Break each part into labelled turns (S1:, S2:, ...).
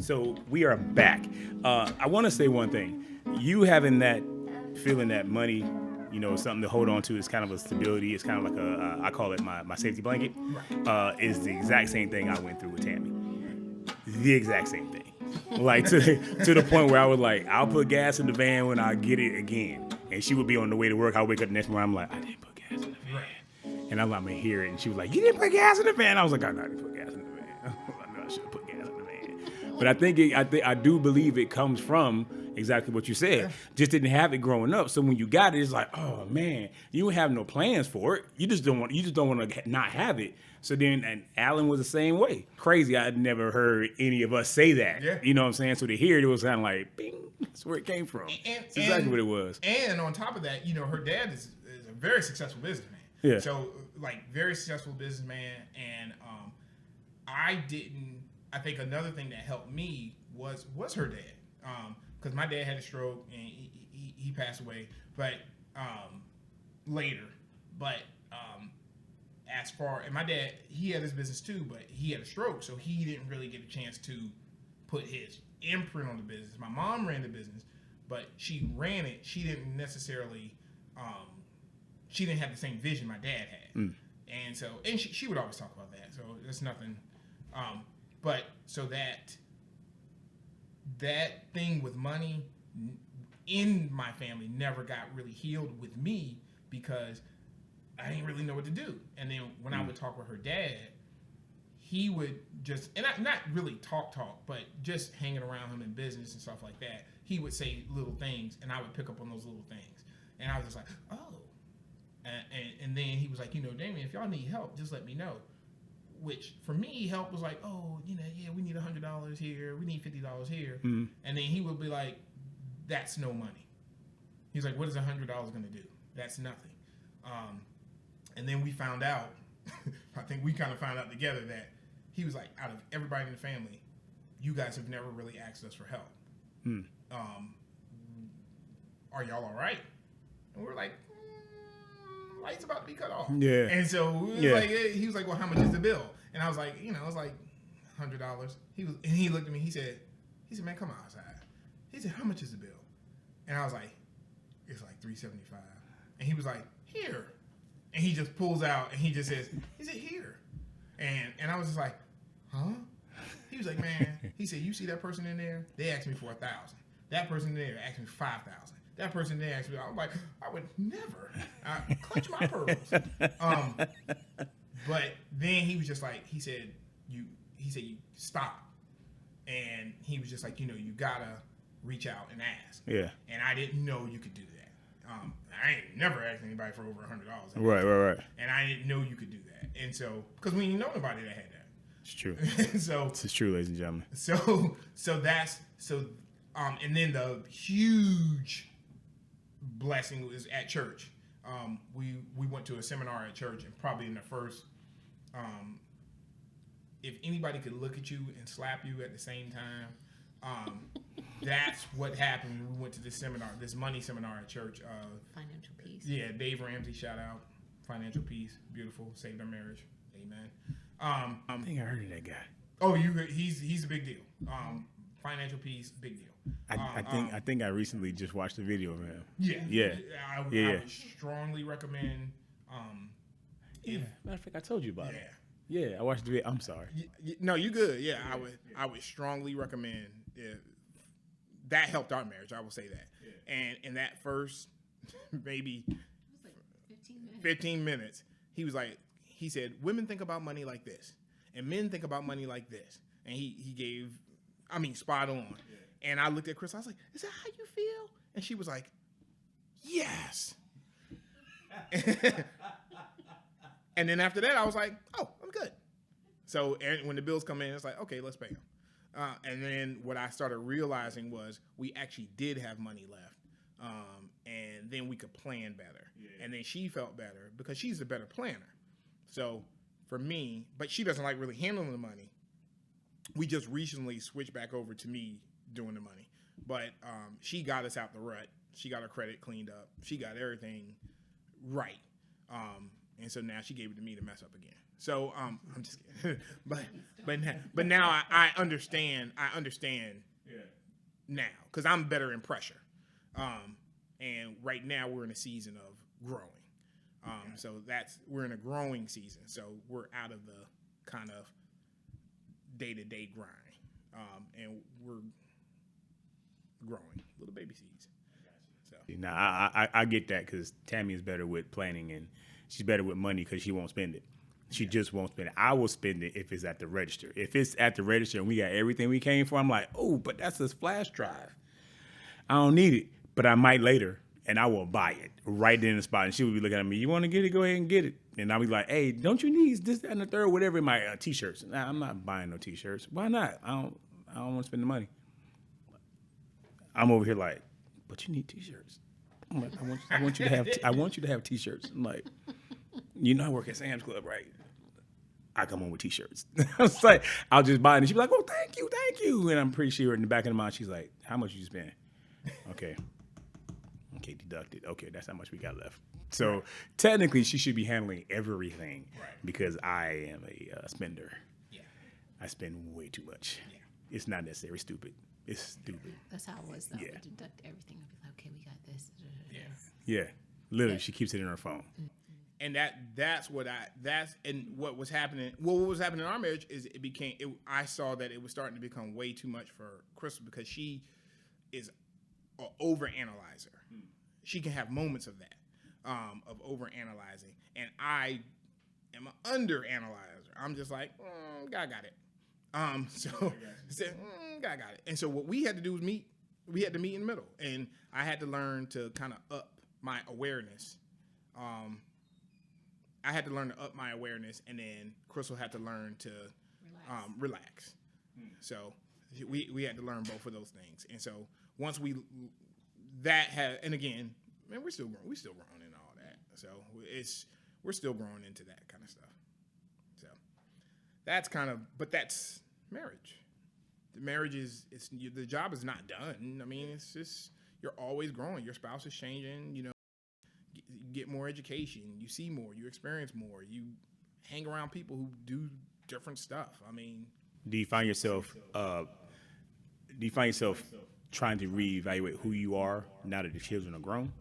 S1: So we are back. I want to say one thing. You having that feeling that money, is something to hold on to. It's kind of a stability. It's kind of like I call it my safety blanket. Is the exact same thing I went through with Tammy. The exact same thing. Like to the point where I was like, I'll put gas in the van when I get it again. And she would be on the way to work. I'll wake up the next morning. I'm like, I didn't put gas in the van. And I'm not going to hear it. And she was like, you didn't put gas in the van? I was like, I didn't put gas in the van. I know I should have put gas in the van. But I do believe it comes from exactly what you said. Yeah. Just didn't have it growing up. So when you got it, it's like, oh man, you don't have no plans for it. You just don't want to not have it. So then, and Alan was the same way. Crazy, I'd never heard any of us say that. Yeah. You know what I'm saying? So to hear it, was kind of like, bing, that's where it came from. That's exactly what it was.
S2: And on top of that, her dad is a very successful businessman.
S1: Yeah.
S2: So, very successful businessman. And I think another thing that helped me was her dad. Because my dad had a stroke and he passed away, but later. But and my dad, he had his business too, but he had a stroke, so he didn't really get a chance to put his imprint on the business. My mom ran the business, but she ran it. She didn't necessarily, she didn't have the same vision my dad had. Mm. And so, and she would always talk about that. So there's nothing, but so that thing with money in my family never got really healed with me because I didn't really know what to do. And then when I would talk with her dad, he would just, and not really talk, but just hanging around him in business and stuff like that, he would say little things, and I would pick up on those little things. And I was just like, oh. And then he was like, Damian, if y'all need help, just let me know. Which, for me, help was like, oh, we need $100 here, we need $50 here. Mm-hmm. And then he would be like, that's no money. He's like, what is $100 going to do? That's nothing. And then we found out, I think we kind of found out together that he was like, out of everybody in the family, you guys have never really asked us for help. Hmm. Are y'all all right? And we're like, lights about to be cut off. Yeah. And so he was like, well, how much is the bill? And I was like, it was like $100. He looked at me, he said, man, come outside. He said, how much is the bill? And I was like, it's like $375. And he was like, here. And he just pulls out and he just says, is it here? And I was just like, huh? He was like, man, he said, you see that person in there? They asked me for $1,000. That person in there asked me for $5,000. That person in there asked me, I was like, I would never. I clutch my pearls. But then he was just like, he said, you stop. And he was just like, you gotta reach out and ask. Yeah. And I didn't know you could do that. I ain't never asked anybody for over $100.
S1: Right.
S2: And I didn't know you could do that. And so, because we didn't know nobody that had that.
S1: It's true.
S2: So
S1: this is true, ladies and gentlemen.
S2: And then the huge blessing was at church. We went to a seminar at church, and probably in the first, if anybody could look at you and slap you at the same time, that's what happened when we went to this seminar, this money seminar at church.
S3: Financial peace.
S2: Yeah, Dave Ramsey, shout out. Financial peace, beautiful, saved our marriage. Amen.
S1: I think I heard of that guy.
S2: Oh, he's a big deal. Financial peace, big deal.
S1: I think I recently just watched a video of him.
S2: Yeah. I would strongly recommend.
S1: Matter of fact, I told you about it. Yeah, I watched the video. I'm sorry.
S2: No, you good. Yeah, I would strongly recommend. That helped our marriage. I will say that. Yeah. And in that first maybe
S3: it was like
S2: 15 minutes, he said, women think about money like this, and men think about money like this. And he gave, spot on. Yeah. And I looked at Chris. I was like, is that how you feel? And she was like, yes. And then after that, I was like, oh, I'm good. So when the bills come in, it's like, okay, let's pay them. And then what I started realizing was we actually did have money left. And then we could plan better. Yeah. And then she felt better because she's a better planner. So for me, but she doesn't like really handling the money. We just recently switched back over to me doing the money. But she got us out the rut. She got her credit cleaned up. She got everything right. And so now she gave it to me to mess up again. So I'm just kidding. but now I understand. I understand now because I'm better in pressure. And right now we're in a season of growing. So we're in a growing season. So we're out of the kind of day-to-day grind. And we're growing, little baby seeds. So
S1: Now I get that because Tammy is better with planning and she's better with money because she won't spend it. She just won't spend it. I will spend it if it's at the register. If it's at the register and we got everything we came for, I'm like, oh, but that's a flash drive. I don't need it, but I might later, and I will buy it right there in the spot. And she would be looking at me, you want to get it? Go ahead and get it. And I'll be like, hey, don't you need this, that, and the third, whatever, in my T-shirts? Nah, I'm not buying no T-shirts. Why not? I don't want to spend the money. I'm over here like, but you need T-shirts. I'm like, I want you to have T-shirts. I'm like, you know I work at Sam's Club, right? I come on with T-shirts. I was like, I'll just buy it. And she'd be like, oh, thank you. And I'm pretty sure in the back of the mind, she's like, how much you spend? Okay, deducted. Okay, that's how much we got left. So technically, she should be handling everything because I am a spender. Yeah. I spend way too much. Yeah. It's not necessary. Stupid. It's stupid.
S3: That's how it was, though. Yeah. We deduct everything. I'd be like, okay, we got this.
S1: Yeah. Literally, she keeps it in her phone.
S2: And what was happening. Well, what was happening in our marriage is I saw that it was starting to become way too much for Kristal because she is an overanalyzer. She can have moments of that, of overanalyzing, and I am an underanalyzer. I'm just like, God got it. God got it. And so what we had to do was meet. We had to meet in the middle, and I had to learn to kind of up my awareness. I had to learn to up my awareness, and then Kristal had to learn to relax. So we had to learn both of those things. And so once and again, man, we're still growing in all that. So we're still growing into that kind of stuff. So that's that's marriage. The marriage the job is not done. I mean, it's just, you're always growing. Your spouse is changing, you get more education, you see more, you experience more, you hang around people who do different stuff. I mean,
S1: do you find yourself trying to reevaluate who you are now that the children are grown?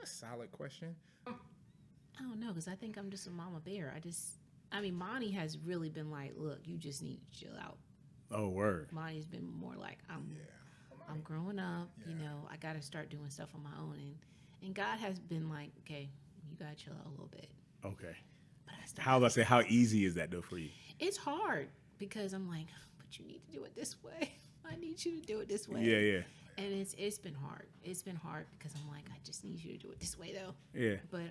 S2: Solid question.
S3: I don't know, because I think I'm just a mama bear. Monty has really been like, look, you just need to chill out.
S1: Oh, word.
S3: Monty's been more like, I'm growing up, I got to start doing stuff on my own. And God has been like, okay, you got to chill out a little bit.
S1: Okay. But how easy is that though for you?
S3: It's hard because I'm like, but you need to do it this way. I need you to do it this way.
S1: Yeah.
S3: And it's been hard. It's been hard because I'm like, I just need you to do it this way though.
S1: Yeah.
S3: But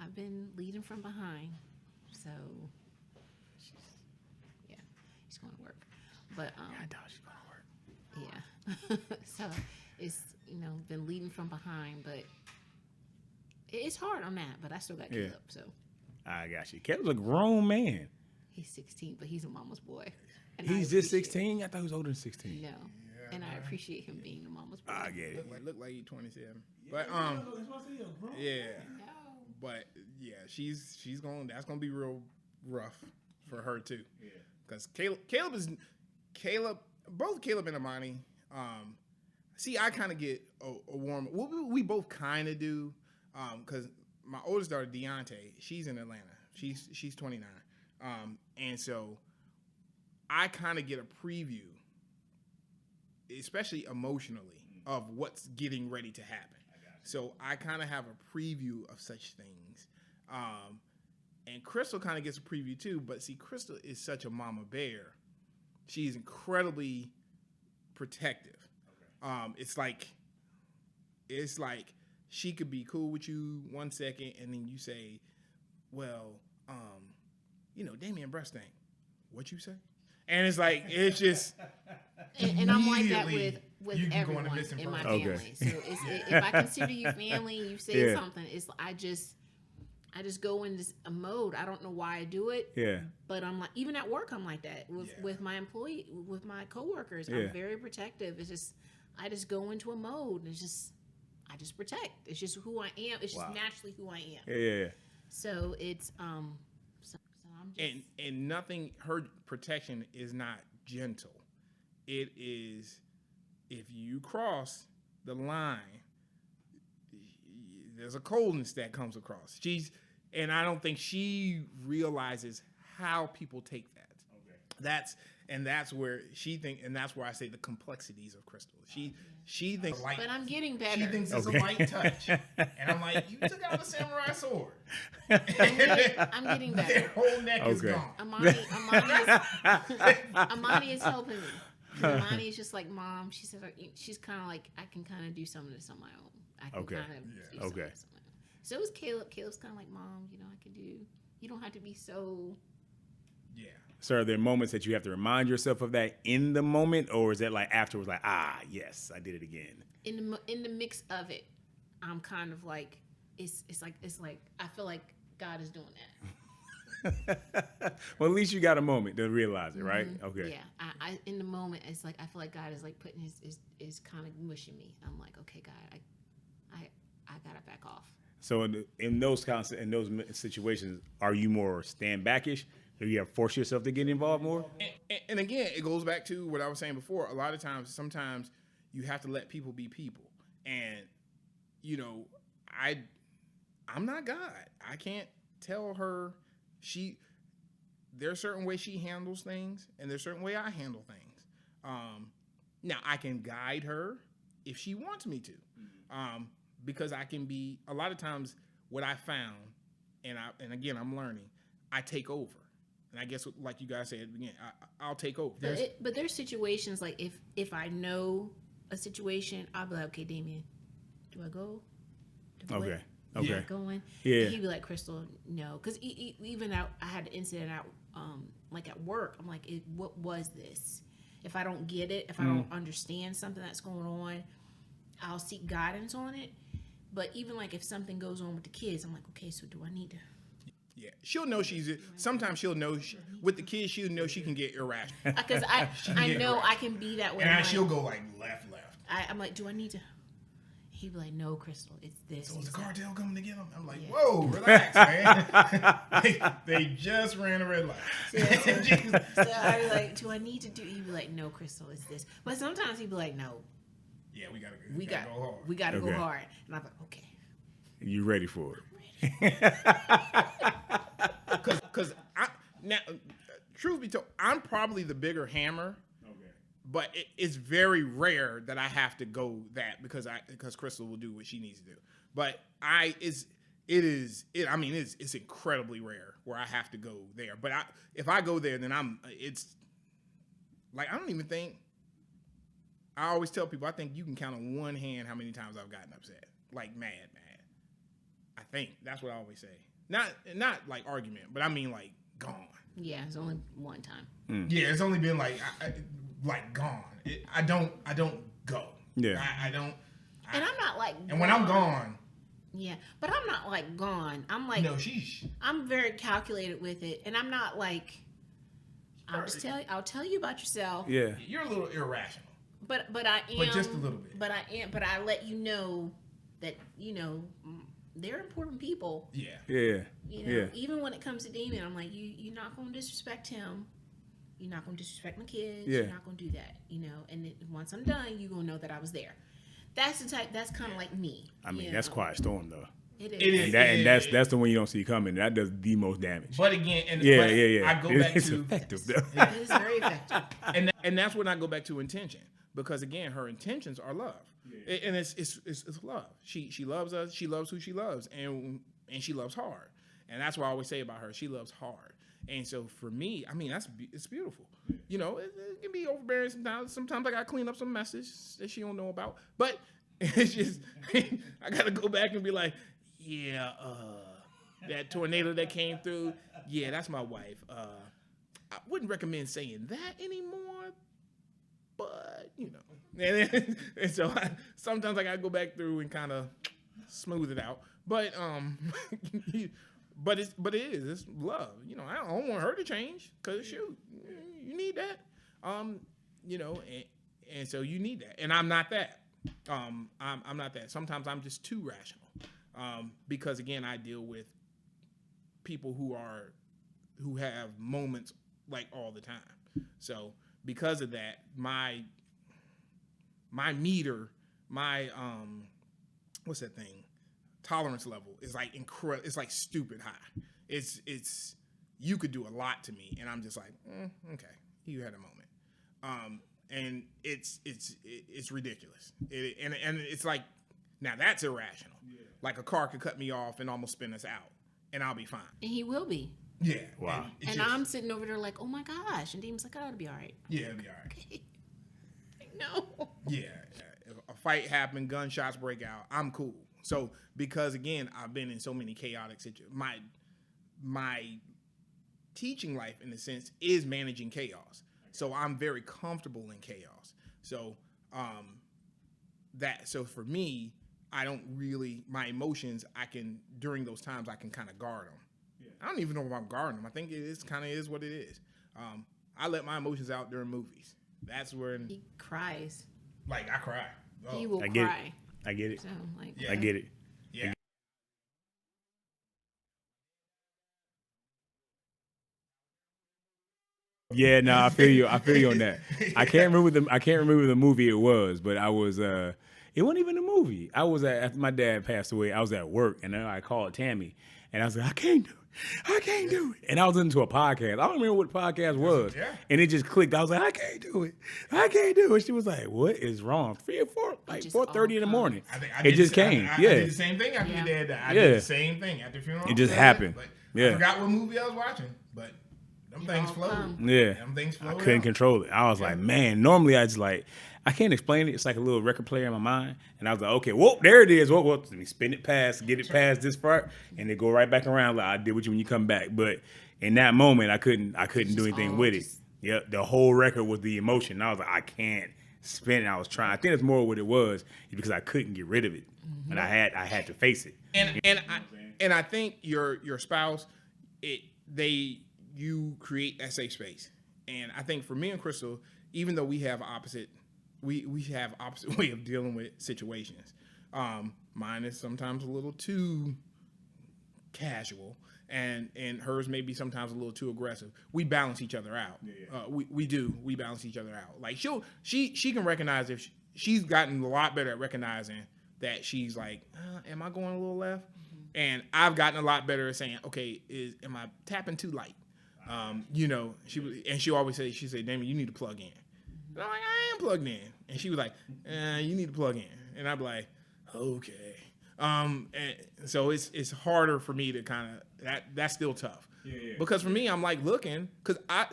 S3: I've been leading from behind. So she's going to work. But
S1: I know she's going to work.
S3: Yeah. So it's been leading from behind, but it's hard on that. But I still got Caleb. So
S1: I got you. Caleb's a grown man.
S3: He's 16, but he's a mama's boy. And
S1: he's just 16. I thought he was older than 16.
S3: No. And I appreciate him being a mama's boy.
S1: I get it.
S2: Look like he's 27. But yeah. But yeah, she's going. That's going to be real rough for her too. Yeah. Because both Caleb and Amani. I kind of get a warm. We both kind of do. Because my oldest daughter Deontay, she's in Atlanta. She's 29. And so I kind of get a preview, especially emotionally, of what's getting ready to happen. So I kind of have a preview of such things. And Kristal kind of gets a preview too, but see, Kristal is such a mama bear. She's incredibly protective. Okay. It's like she could be cool with you 1 second, and then you say, well, Damian breast thing. What you say? And it's like, it's just.
S3: And I'm like that with everyone in my family. Okay. So if I consider you family, you say something, I just go in this mode. I don't know why I do it. Yeah. But I'm like, even at work, I'm like that with my with my coworkers. I'm very protective. It's just, I just go into a mode, and it's just, I just protect. It's just who I am. It's just naturally who I am.
S1: Yeah.
S3: So it's so I'm just
S2: and nothing. Her protection is not gentle. It is, if you cross the line, there's a coldness that comes across. And I don't think she realizes how people take that. Okay. That's where she and that's where I say the complexities of Kristal. She thinks light,
S3: but I'm getting better.
S2: She thinks it's a light touch, and I'm like, you took out the samurai sword.
S3: I'm getting better.
S2: Their whole neck is gone.
S3: Amani is helping me. Amani is just like, Mom. She said she's kind of like, I can kind of do some of this on my own. I can kind of do some of this on my own. So is Caleb. Caleb's kind of like, Mom, I can do. You don't have to be so.
S2: Yeah.
S1: So are there moments that you have to remind yourself of that in the moment, or is that like afterwards, like, yes, I did it again?
S3: In the mix of it, I'm kind of like, it's like I feel like God is doing that.
S1: Well, at least you got a moment to realize it, right?
S3: Mm-hmm.
S1: Okay.
S3: Yeah. I in the moment, it's like I feel like God is like putting is kind of mushing me. I'm like, okay, God, I gotta back off.
S1: So in those situations, are you more stand backish? Do you have to force yourself to get involved more?
S2: And again, it goes back to what I was saying before. A lot of times, sometimes you have to let people be people. And, I'm not God. I can't tell her there's a certain way she handles things, and there's a certain way I handle things. Now, I can guide her if she wants me to. Because I can be, a lot of times, what I found, and again, I'm learning, I take over. And I guess, like you guys said at the beginning, I'll take over.
S3: But there's situations like if I know a situation, I'll be like, okay, Damian, do I go?
S1: Okay.
S3: Am I going?
S1: Yeah.
S3: And he'd be like, Kristal, no, because even I had an incident out like at work. I'm like, what was this? If I don't get it, if I don't understand something that's going on, I'll seek guidance on it. But even like if something goes on with the kids, I'm like, okay, so do I need to?
S2: Yeah, she'll know sometimes she'll know, with the kids, she'll know she can get irrational.
S3: Because I know I can be that way.
S2: And she'll go like left.
S3: I'm like, do I need to? He'd be like, no, Kristal, it's this.
S2: So is the cartel coming to get him? I'm like, whoa, relax, man. they just ran a red light.
S3: So I'd be like, do I need to do? He'd be like, no, Kristal, it's this. But sometimes he'd be like, no.
S2: Yeah, we gotta go hard.
S3: We gotta go hard. And I'm like, okay.
S1: You ready for it?
S2: Because now, truth be told, I'm probably the bigger hammer. Okay. But it's very rare that I have to go that because Kristal will do what she needs to do. But it's incredibly rare where I have to go there. But if I go there, then it's like I don't even think. I always tell people I think you can count on one hand how many times I've gotten upset, like mad. I think that's what I always say. Not like argument, but I mean like gone.
S3: Yeah, it's only one time.
S2: Yeah, it's only been like gone. I don't go.
S1: Yeah,
S2: I don't.
S3: And I'm not like.
S2: And when I'm gone.
S3: Yeah, but I'm not like gone. I'm like.
S2: No, sheesh.
S3: I'm very calculated with it, and I'm not like. I'll tell you about yourself.
S1: Yeah,
S2: you're a little irrational.
S3: But I am.
S2: But just a little bit.
S3: But I am. But I let you know that they're important people.
S2: Yeah.
S3: Even when it comes to Damian, I'm like, you're not gonna disrespect him. You're not gonna disrespect my kids.
S1: Yeah.
S3: You're not gonna do that. And once I'm done, you're gonna know that I was there. That's the type. That's kind of like me.
S1: I mean, that's Quiet Storm though.
S3: It is.
S1: And that's the one you don't see coming. That does the most damage.
S2: But again, I go back to
S1: effective though.
S3: It is very effective.
S2: And that's when I go back to intention. Because again, her intentions are love, and it's love. She loves us. She loves who she loves, and she loves hard. And that's what I always say about her. She loves hard. And so for me, I mean, it's beautiful. It can be overbearing sometimes. Sometimes I gotta clean up some messes that she don't know about. But it's just I gotta go back and be like, that tornado that came through. Yeah, that's my wife. I wouldn't recommend saying that anymore. But and so sometimes I gotta go back through and kind of smooth it out. But but it is love. I don't want her to change because shoot, you need that. And so you need that, and I'm not that. I'm not that. Sometimes I'm just too rational. Because again, I deal with people who have moments like all the time. So because of that, my meter, my what's that thing? Tolerance level is like incredible. It's like stupid high. It's you could do a lot to me, and I'm just like, okay, you had a moment. And it's ridiculous. And it's like, now that's irrational. Yeah. Like a car could cut me off and almost spin us out, and I'll be fine.
S3: And he will be.
S2: Yeah.
S1: Wow.
S3: And I'm sitting over there like, oh my gosh. And Demon's like, oh, it'll be all right.
S2: Yeah, it'll be all right.
S3: Okay. No.
S2: Yeah. If a fight happened, gunshots break out, I'm cool. So because again, I've been in so many chaotic situations. My teaching life, in a sense, is managing chaos. So I'm very comfortable in chaos. So so for me, I don't really, my emotions, during those times, I can kind of guard them. Yeah. I don't even know if I'm guarding them. I think it kind of is what it is. I let my emotions out during movies. That's where
S3: he cries.
S2: Like I cry. Oh.
S3: He will cry.
S1: I get it.
S3: So, like,
S1: I get it.
S2: Yeah.
S1: Yeah, no, I feel you. I feel you on that. I can't remember the movie it was, but I was it wasn't even a movie. I was after my dad passed away, I was at work and then I called Tammy and I was like, I can't do it. And I was listening to a podcast. I don't remember what the podcast was. Yeah. And it just clicked. I was like, I can't do it. She was like, what is wrong? 3 or 4, like 4:30 in the morning. It just came.
S2: I did the same thing after your dad died. I did the same thing at the funeral.
S1: It just happened.
S2: I forgot what movie I was watching, but them things flowed.
S1: Yeah.
S2: Them things flowed.
S1: I couldn't control it. I was like, man, normally I just like, I can't explain it. It's like a little record player in my mind. And I was like, okay, whoop, there it is. Whoop, let me spin it past, get it past this part, and then go right back around like I did with you when you come back. But in that moment, I couldn't do anything with it. Yep, the whole record was the emotion. And I was like, I can't spin it. I was trying. I think that's more what it was because I couldn't get rid of it. Mm-hmm. And I had to face it.
S2: And I think your spouse, you create that safe space. And I think for me and Kristal, even though we have opposite way of dealing with situations. Mine is sometimes a little too casual, and hers may be sometimes a little too aggressive. We balance each other out. Yeah. We balance each other out. Like she can recognize if she's gotten a lot better at recognizing that she's like, am I going a little left? Mm-hmm. And I've gotten a lot better at saying, okay, am I tapping too light? She always says, Damian, you need to plug in. And I'm like, I am plugged in. And she was like, you need to plug in. And I'm like, okay. And so it's harder for me to kind of, that's still tough. Yeah. Because for me, I'm like looking, because I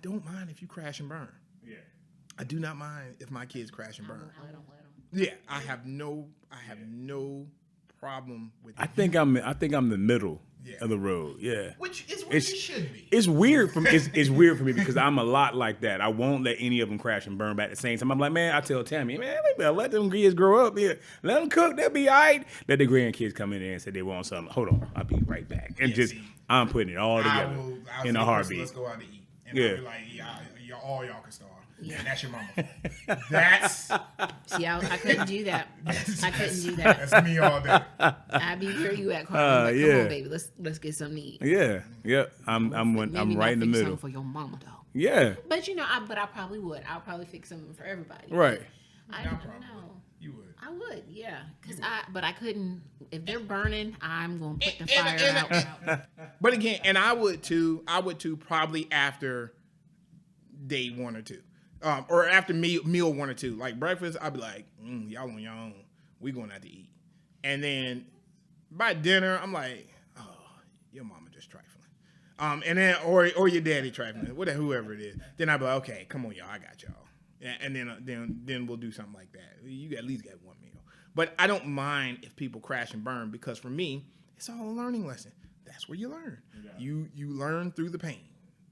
S2: don't mind if you crash and burn. Yeah. I do not mind if my kids crash and burn.
S3: I don't let them.
S2: Yeah. I have no problem with that.
S1: I think I'm the middle of the road. Yeah.
S2: Which is what you should be.
S1: It's weird for me. It's weird for me because I'm a lot like that. I won't let any of them crash and burn back at the same time. I'm like, man, I tell Tammy, man, they better let them kids grow up. Yeah. Let them cook. They'll be all right. Let the grandkids come in there and say they want something. Hold on. I'll be right back. And I'm putting it all together in a heartbeat.
S2: Let's go out to eat. And I'll be like, all y'all can starve. Yeah, that's your mama. That's
S3: I couldn't do that. I couldn't do that.
S2: That's me all day.
S3: I'd be where you at, Carl. Come on, baby. Let's get something to eat.
S1: Yeah. I'm right in the middle.
S3: For your mama though.
S1: Yeah.
S3: But I probably would. I'll probably fix something for everybody.
S1: Right.
S3: I don't know.
S2: You would.
S3: I would, yeah. But I couldn't. If they're burning, I'm gonna put the fire out.
S2: But again, and I would too. Probably after day 1 or 2. Or after meal 1 or 2, like breakfast, I'd be like, y'all on your own. We going out to eat. And then by dinner, I'm like, oh, your mama just trifling. And then, or your daddy trifling, whoever it is. Then I'd be like, okay, come on, y'all, I got y'all. And then we'll do something like that. You at least get 1 meal. But I don't mind if people crash and burn because for me, it's all a learning lesson. That's where you learn. Yeah. You learn through the pain.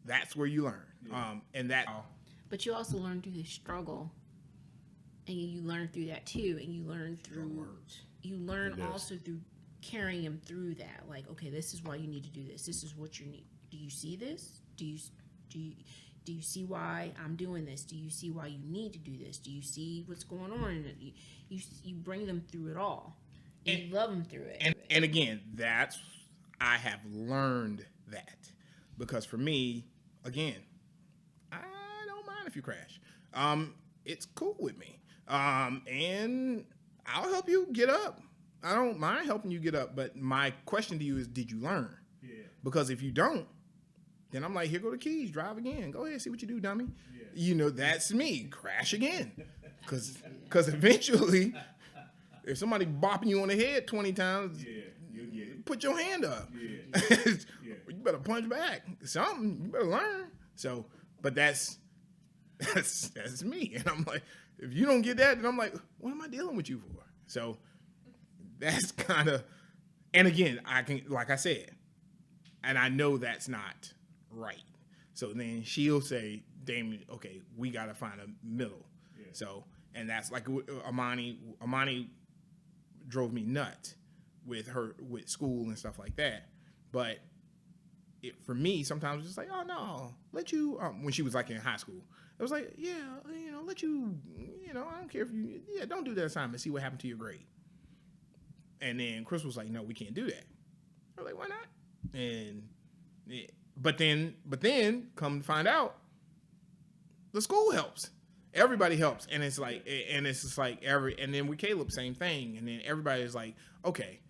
S2: That's where you learn. Yeah.
S3: But you also learn through the struggle, and you learn through that too, and you learn through. You learn also through carrying him through that. Like, okay, this is why you need to do this. This is what you need. Do you see this? Do you Do you see why I'm doing this? Do you see why you need to do this? Do you see what's going on? And you bring them through it all. And you love them through it.
S2: And again, I have learned that. Because for me, again, I don't mind if you crash. It's cool with me. And I'll help you get up. I don't mind helping you get up. But my question to you is, did you learn? Yeah. Because if you don't, then I'm like, here go the keys. Drive again. Go ahead, see what you do, dummy. Yeah. That's me. Crash again. Because eventually, if somebody bopping you on the head 20 times, you'll get it. Put your hand up. Yeah. You better punch back. Something. You better learn. So, but that's me. And I'm like, if you don't get that, then I'm like, what am I dealing with you for? So that's kind of, and again, I can, like I said, and I know that's not right. So then she'll say, Damian, okay, we got to find a middle. Yeah. So, and that's like Amani drove me nuts with school and stuff like that. But for me, sometimes it's just like, oh no, let you, when she was like in high school, it was like, yeah, let you, I don't care if you, don't do that assignment, see what happened to your grade. And then Chris was like, no, we can't do that. I was like, why not? And but then come to find out, the school helps. Everybody helps, and it's like, and it's just like and then with Caleb, same thing. And then everybody is like, okay.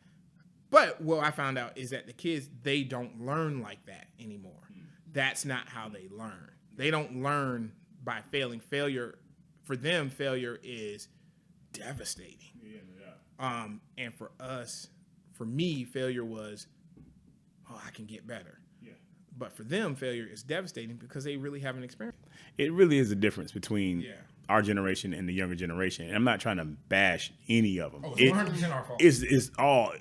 S2: But what I found out is that the kids, they don't learn like that anymore. That's not how they learn. They don't learn by failing. Failure, for them, failure is devastating. And for us, for me, failure was, I can get better. Yeah. But for them, failure is devastating because they really haven't experienced it.
S1: It really is a difference between our generation and the younger generation. And I'm not trying to bash any of them.
S2: Oh, it's 100% our fault.
S1: It's all.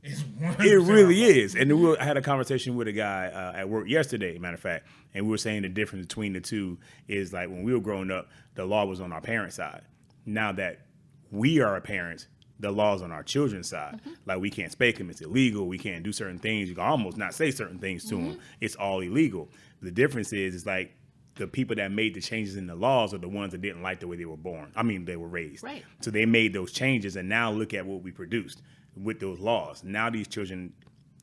S2: It's 100%
S1: it really is. And I had a conversation with a guy at work yesterday, matter of fact, and we were saying the difference between the two is like when we were growing up, the law was on our parents' side. Now that we are parents, the law's on our children's side. Mm-hmm. Like we can't spank them. It's illegal. We can't do certain things. You can almost not say certain things to them. It's all illegal. The difference is like the people that made the changes in the laws are the ones that didn't like the way they were born. I mean, they were raised. Right. So they made those changes, and now look at what we produced with those laws. Now these children,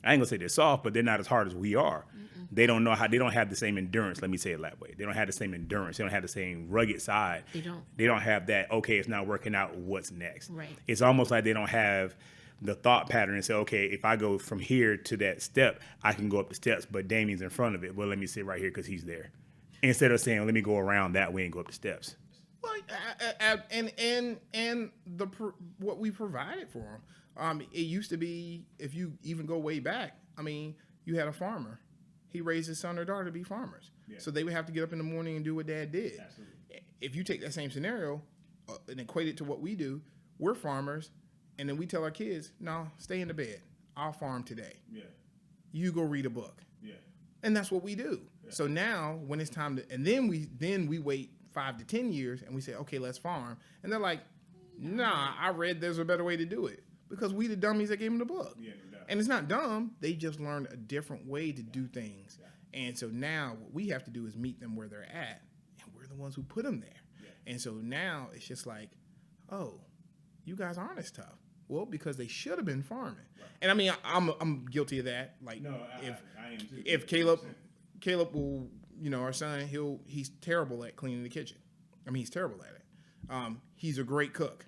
S1: I ain't gonna say they're soft, but they're not as hard as we are. Mm-mm. They don't know how. They don't have the same endurance. Let me say it that way. They don't have the same endurance. They don't have the same rugged side. They don't have that. Okay, it's not working out. What's next? Right. It's almost like they don't have the thought pattern and say, okay, if I go from here to that step, I can go up the steps. But Damian's in front of it. Well, let me sit right here because he's there. Instead of saying, let me go around that way and go up the steps.
S2: Well, and what we provided for them. It used to be, if you even go way back, I mean, you had a farmer. He raised his son or daughter to be farmers. Yeah. So they would have to get up in the morning and do what dad did. Absolutely. If you take that same scenario and equate it to what we do, we're farmers, and then we tell our kids, no, stay in the bed. I'll farm today. Yeah. You go read a book. Yeah. And that's what we do. Yeah. So now when it's time to, and then we wait 5 to 10 years and we say, okay, let's farm. And they're like, nah, I read there's a better way to do it. Because we the dummies that gave them the book. Yeah, no doubt. And it's not dumb. They just learned a different way to do things. Yeah. And so now what we have to do is meet them where they're at. And we're the ones who put them there. Yeah. And so now it's just like, oh, you guys aren't as tough. Well, because they should have been farming. Right. And I mean, I'm guilty of that. Like, no, I am too. If Caleb will, our son, he's terrible at cleaning the kitchen. I mean, he's terrible at it. He's a great cook.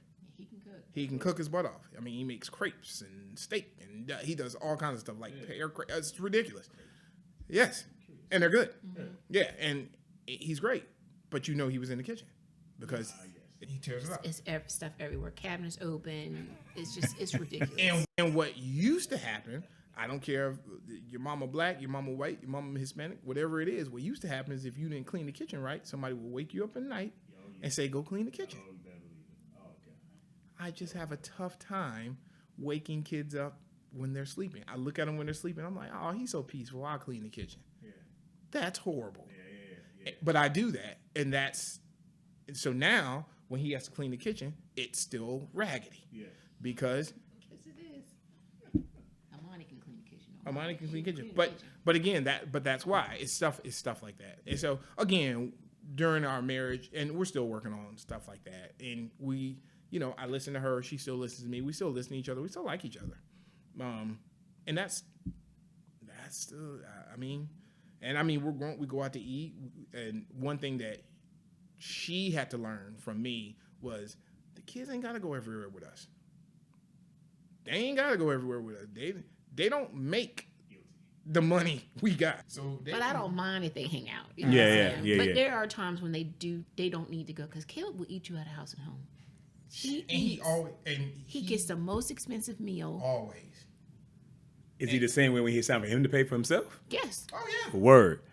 S2: He can cook his butt off. I mean, he makes crepes and steak, and he does all kinds of stuff like it's ridiculous. Yes, and they're good. Mm-hmm. Yeah, and he's great. But he was in the kitchen because he tears it up.
S3: It's stuff everywhere. Cabinets open. It's ridiculous.
S2: And what used to happen, I don't care if your mama black, your mama white, your mama Hispanic, whatever it is. What used to happen is if you didn't clean the kitchen right, somebody would wake you up at night and say, "Go clean the kitchen." I just have a tough time waking kids up when they're sleeping. I look at them when they're sleeping. I'm like, oh, he's so peaceful. I'll clean the kitchen. Yeah. That's horrible. Yeah. But I do that. And so now when he has to clean the kitchen, it's still raggedy. Yeah. Because
S3: it is. Amani can clean the kitchen.
S2: Amani can clean the kitchen. But again, that's why it's stuff like that. And so again, during our marriage, and we're still working on stuff like that. And we, I listen to her, she still listens to me. We still listen to each other. We still like each other. And that's we go out to eat. And one thing that she had to learn from me was the kids ain't got to go everywhere with us. They ain't got to go everywhere with us. They don't make the money we got.
S3: But I don't mind if they hang out.
S1: Yeah.
S3: But there are times when they don't need to go because Caleb will eat you out of house and home. He gets the most expensive meal.
S2: Always.
S1: Is he the same way when it's time for him to pay for himself?
S3: Yes.
S2: Oh yeah.
S1: Word.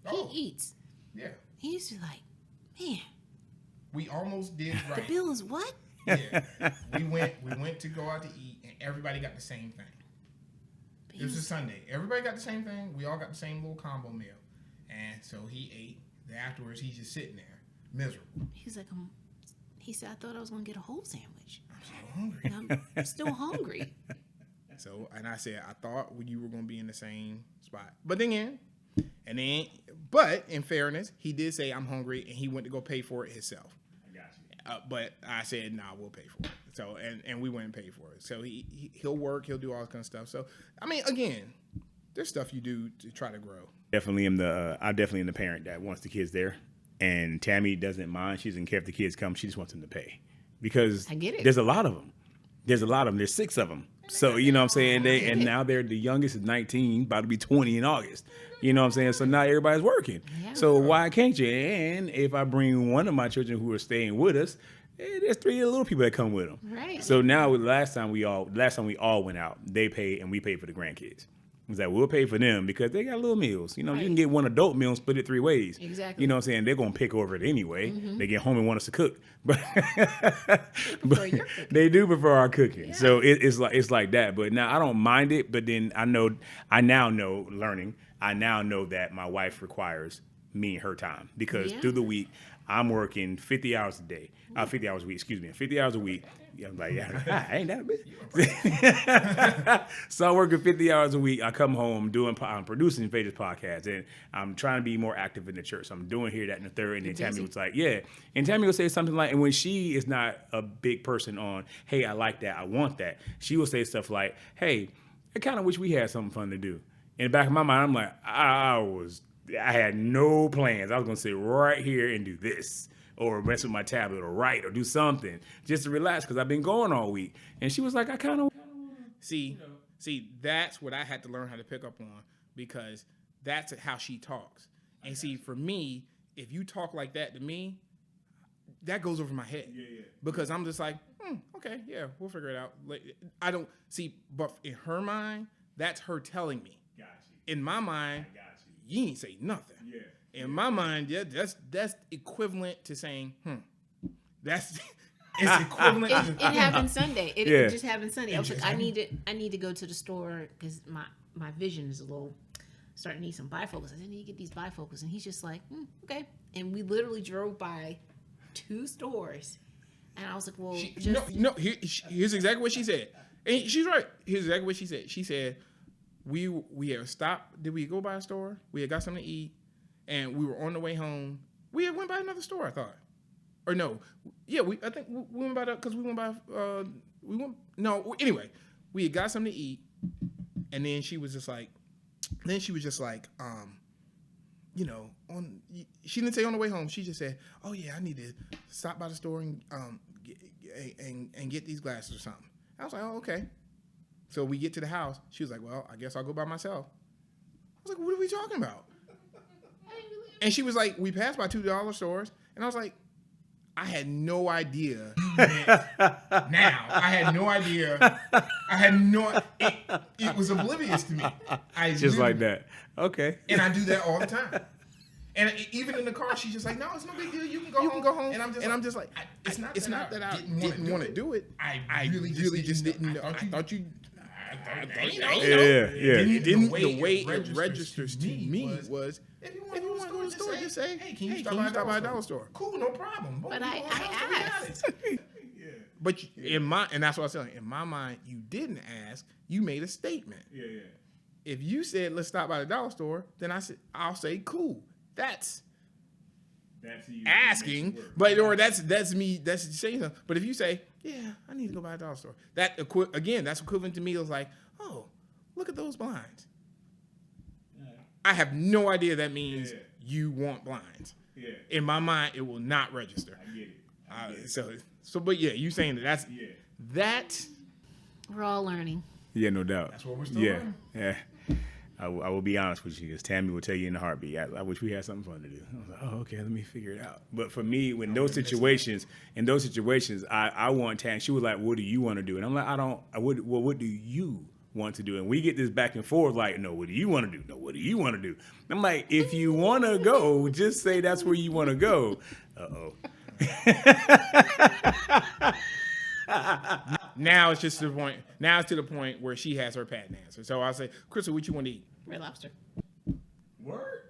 S3: He eats.
S2: Yeah.
S3: He used to be like, man.
S2: We almost did right.
S3: The bill is what?
S2: Yeah. We went to go out to eat and everybody got the same thing. It was a Sunday. Everybody got the same thing. We all got the same little combo meal. And so he ate. Then afterwards, he's just sitting there, miserable.
S3: He's like, he said, I thought I was going to get a whole sandwich.
S2: I'm so hungry.
S3: I'm still hungry.
S2: So, and I said, I thought you were going to be in the same spot. But then in fairness, he did say, I'm hungry, and he went to go pay for it himself. I got you. But I said, nah, we'll pay for it. So, and we went and paid for it. So he'll work, he'll do all this kind of stuff. So, I mean, again, there's stuff you do to try to grow.
S1: I definitely am the parent that wants the kids there. And Tammy doesn't mind. She doesn't care if the kids come. She just wants them to pay. Because
S3: I get it.
S1: There's a lot of them. There's 6 of them. So, you know what I'm saying? And now the youngest is 19, about to be 20 in August. You know what I'm saying? So now everybody's working. Yeah. So why can't you? And if I bring one of my children who are staying with us, there's 3 little people that come with them.
S3: Right.
S1: So now last time we all went out, they paid and we paid for the grandkids. It's like, we'll pay for them because they got little meals. You know, right. You can get one adult meal and split it 3 ways.
S3: Exactly.
S1: You know what I'm saying? They're going to pick over it anyway. Mm-hmm. They get home and want us to cook. But they do prefer our cooking. Yeah. So it's like that. But now I don't mind it. But then I now know that my wife requires me and her time. Because through the week, I'm working 50 hours a day. 50 hours a week, 50 hours a week. I'm like, ain't that a bit? So I'm working 50 hours a week. I come home, I'm producing Phaedra's podcast, and I'm trying to be more active in the church. So I'm doing here, that, and the third. And then Tammy was like, yeah. And Tammy will say something like, and when she is not a big person on, hey, I like that, I want that, she will say stuff like, hey, I kind of wish we had something fun to do. In the back of my mind, I'm like, I had no plans. I was going to sit right here and do this, or mess with my tablet, or write, or do something just to relax because I've been going all week. And she was like, I kind of
S2: see, that's what I had to learn how to pick up on, because that's how she talks. And see, for me, if you talk like that to me, that goes over my head. Yeah. Because I'm just like, okay, yeah, we'll figure it out. I don't see, but in her mind, that's her telling me. Gotcha. In my mind, you ain't say nothing. Yeah. In my mind, that's equivalent to saying, It's equivalent.
S3: It happened Sunday. It just happened Sunday. I was like, I need to go to the store because my vision is a little starting to need some bifocals. I need to get these bifocals, and he's just like, okay. And we literally drove by 2 stores, and I was like, well,
S2: here's exactly what she said, and she's right. Here's exactly what she said. She said, we had stopped. Did we go by a store? We had got something to eat. And we were on the way home. We had went by another store, I thought. Or no. Yeah, I think we went by that because we went by, anyway. We had got something to eat. And then she was just like, she didn't say on the way home. She just said, oh yeah, I need to stop by the store and get these glasses or something. I was like, oh, okay. So we get to the house. She was like, well, I guess I'll go by myself. I was like, what are we talking about? And she was like, we passed by $2 stores. And I was like, I had no idea. Now, I had no idea. It was oblivious to me.
S1: Just like that. Okay.
S2: And I do that all the time. And even in the car, she's just like, no, it's no big deal. You can go home. And I'm just like, it's not that I didn't want to do it. I really just didn't know. I thought you... The way it registers to me was, if you want to go to the store, just say, hey, can you stop by a dollar store? Cool, no problem.
S3: But I asked.
S2: But and that's what I was saying. In my mind, you didn't ask. You made a statement. Yeah. if you said let's stop by the dollar store, then I'll say cool. That's you asking, but or that's me. That's saying something. But if you say, yeah, I need to go by the dollar store, that's equivalent to me. It was like, oh, look at those blinds. Yeah. I have no idea that means you want blinds. Yeah. In my mind, it will not register. I get it. But yeah, you saying that that.
S3: We're all learning.
S1: Yeah, no doubt.
S2: That's what we're still learning.
S1: Yeah. I will be honest with you, because Tammy will tell you in a heartbeat, I wish we had something fun to do. I was like, oh, okay, let me figure it out. But for me, in those situations, I want Tammy. She was like, what do you want to do? And I'm like, what do you want to do? And we get this back and forth like, no, what do you want to do? No, what do you want to do? I'm like, if you want to go, just say that's where you want to go. Uh-oh.
S2: Now it's just to the point. Now it's to the point where she has her patent answer. So I say, Kristal, what you want to eat?
S3: Red Lobster.
S2: Word.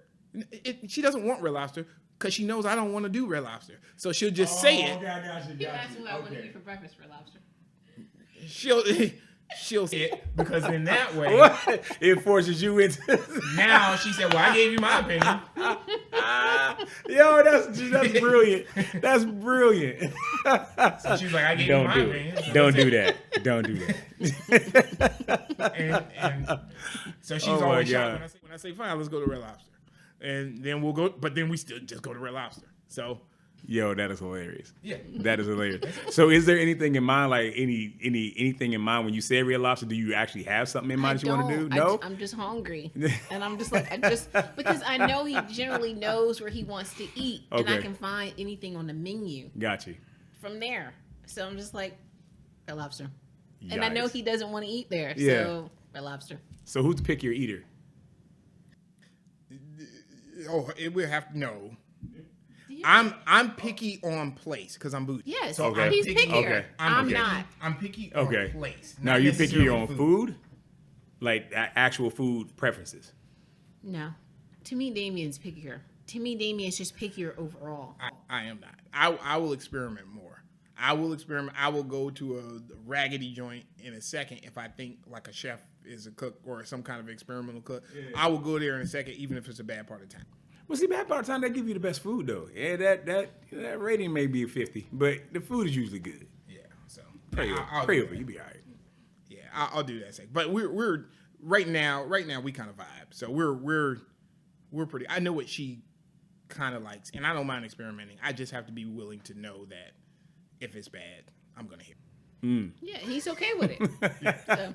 S2: She doesn't want Red Lobster because she knows I don't want to do Red Lobster. So she'll just say it.
S3: You asked me what I want to eat for breakfast. Red Lobster.
S2: She'll say it because in that way
S1: it forces you into.
S2: Now she said, "Well, I gave you my opinion."
S1: Yo, that's brilliant. That's brilliant.
S2: So she's like, "I gave you my opinion."
S1: Don't do that. Don't do that.
S2: and so she's always shocked when I say, "Fine, let's go to Red Lobster," and then we'll go. But then we still just go to Red Lobster. So.
S1: Yo, that is hilarious.
S2: Yeah,
S1: that is hilarious. So, is there anything in mind, like anything in mind when you say Red Lobster? Do you actually have something in mind that you want to do? No,
S3: I'm just hungry, and I'm just like because I know he generally knows where he wants to eat, and I can find anything on the menu.
S1: Got you.
S3: From there, so I'm just like Red Lobster, and I know he doesn't want to eat there, so Red Lobster.
S1: So, who's the pickier eater?
S2: Oh, it will have to know. I'm picky on place because I'm bougie.
S3: Yes, so he's pickier. Okay. I'm not.
S2: I'm picky on place.
S1: Now you picky on food, like actual food preferences.
S3: No, to me, Damian's pickier. To me, Damian's just pickier overall.
S2: I am not. I will experiment more. I will experiment. I will go to a raggedy joint in a second if I think like a chef is a cook or some kind of experimental cook. Yeah. I will go there in a second, even if it's a bad part of town.
S1: Well, see, bad part of time, they give you the best food, though. Yeah, that rating may be a 50, but the food is usually good.
S2: Yeah, so
S1: pray over, you be all right.
S2: Yeah, I'll do that second. But we're right now we kind of vibe. So we're pretty. I know what she kind of likes, and I don't mind experimenting. I just have to be willing to know that if it's bad, I'm gonna hear.
S3: Yeah, he's okay with it. So.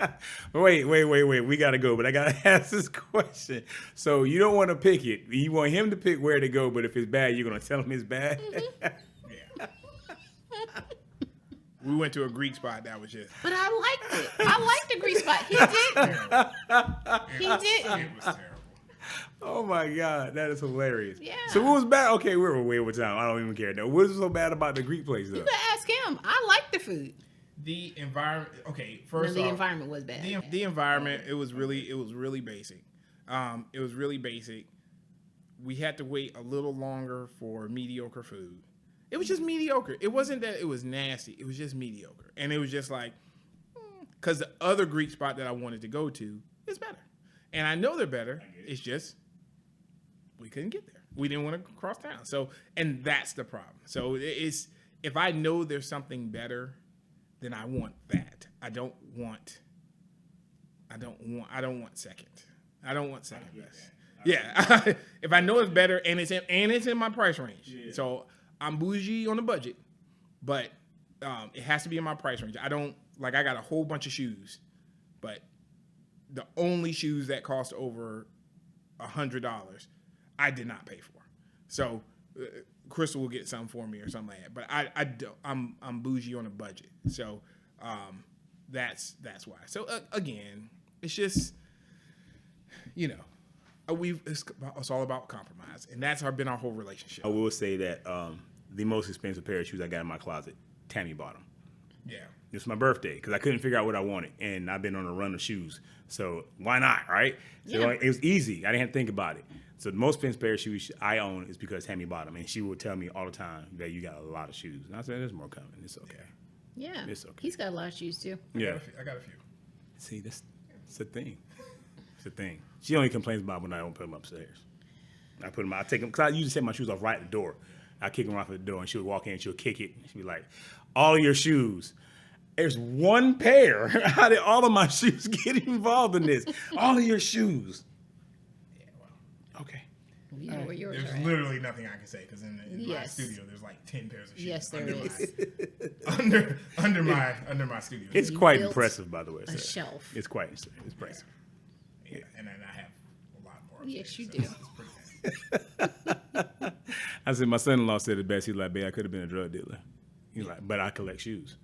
S1: Wait. We got to go, but I got to ask this question. So you don't want to pick it. You want him to pick where to go, but if it's bad, you're going to tell him it's bad?
S3: Mm-hmm.
S2: Yeah. We went to a Greek spot that was just...
S3: But I liked it. I liked the Greek spot. He didn't. He didn't.
S2: It was terrible.
S1: Oh, my God. That is hilarious.
S3: Yeah.
S1: So what was bad? Okay, we're way over time. I don't even care. Now, what was so bad about the Greek place, though?
S3: You can ask him. I like the food.
S2: The environment. Okay, first
S3: the environment was bad.
S2: The environment. It was really basic. It was really basic. We had to wait a little longer for mediocre food. It was just mediocre. It wasn't that it was nasty. It was just mediocre, and it was just like because the other Greek spot that I wanted to go to is better, and I know they're better. It's just we couldn't get there. We didn't want to cross town. So, and that's the problem. So it's if I know there's something better. Then I want that. I don't want second. I don't want second best. Yeah. If I know it's better and it's in my price range. Yeah. So I'm bougie on the budget, but it has to be in my price range. I got a whole bunch of shoes, but the only shoes that cost over $100, I did not pay for. So Kristal will get something for me or something like that. But I'm bougie on a budget. So that's why. So again, it's just it's all about compromise, and that's been our whole relationship.
S1: I will say that the most expensive pair of shoes I got in my closet, Tammy bought them.
S2: Yeah.
S1: It's my birthday because I couldn't figure out what I wanted, and I've been on a run of shoes. So why not, right? So it was easy. I didn't have to think about it. So the most expensive pair of shoes I own is because Tammy bought them, and she would tell me all the time that you got a lot of shoes. And I said, there's more coming. It's okay.
S3: Yeah.
S1: It's okay.
S3: He's got a lot of shoes, too.
S2: I got a few.
S1: See, that's the thing. It's a thing. She only complains about when I don't put them upstairs. I take them, because I usually take my shoes off right at the door. I kick them off at the door, and she would walk in, and she'll kick it. She'd be like, all of your shoes. There's one pair. How did all of my shoes get involved in this? All of your shoes.
S2: Yeah, well.
S1: Okay.
S2: There's literally nothing I can say, because in my studio, there's like 10 pairs of shoes.
S3: Yes, there is.
S2: Under my studio.
S1: It's quite impressive, by the way.
S3: A shelf.
S1: It's quite impressive.
S2: Yeah, and then I have a lot more.
S3: Yes, you do.
S2: It's pretty bad.
S1: I said, my son-in-law said it best. He's like, babe, I could have been a drug dealer. He's like, but I collect shoes.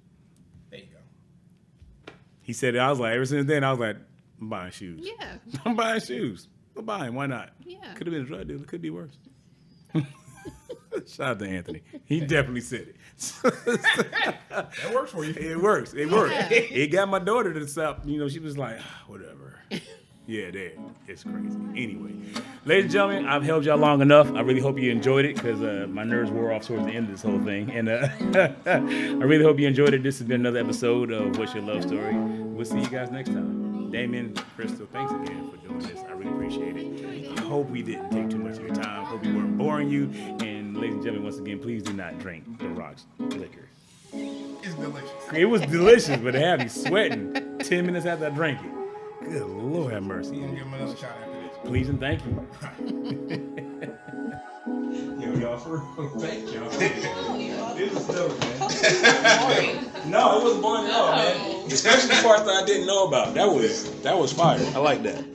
S2: There you go.
S1: He said it. I was like, ever since then, I was like, I'm buying shoes.
S3: Yeah.
S1: I'm buying shoes. I'm buying. Why not?
S3: Yeah.
S1: Could have been a drug dealer. Could be worse. Shout out to Anthony. He definitely said it.
S2: That works for you.
S1: It works. It worked.
S3: Yeah.
S1: It got my daughter to stop. She was like, whatever. Yeah, it's crazy. Anyway, ladies and gentlemen, I've held y'all long enough. I really hope you enjoyed it, because my nerves wore off towards the end of this whole thing. And I really hope you enjoyed it. This has been another episode of What's Your Love Story. We'll see you guys next time. Damian, Kristal, thanks again for doing this. I really appreciate it. I hope we didn't take too much of your time. Hope we weren't boring you. And ladies and gentlemen, once again, please do not drink the Rock's liquor.
S2: It's delicious.
S1: It was delicious, but it had me sweating 10 minutes after I drank it. Good Lord have mercy.
S2: You're going to give him another shot after this.
S1: Please and thank you.
S4: Yo, y'all, for thank y'all. This was dope, man.
S1: No, it wasn't boring at all, man. Especially the parts that I didn't know about. That was fire. I like that.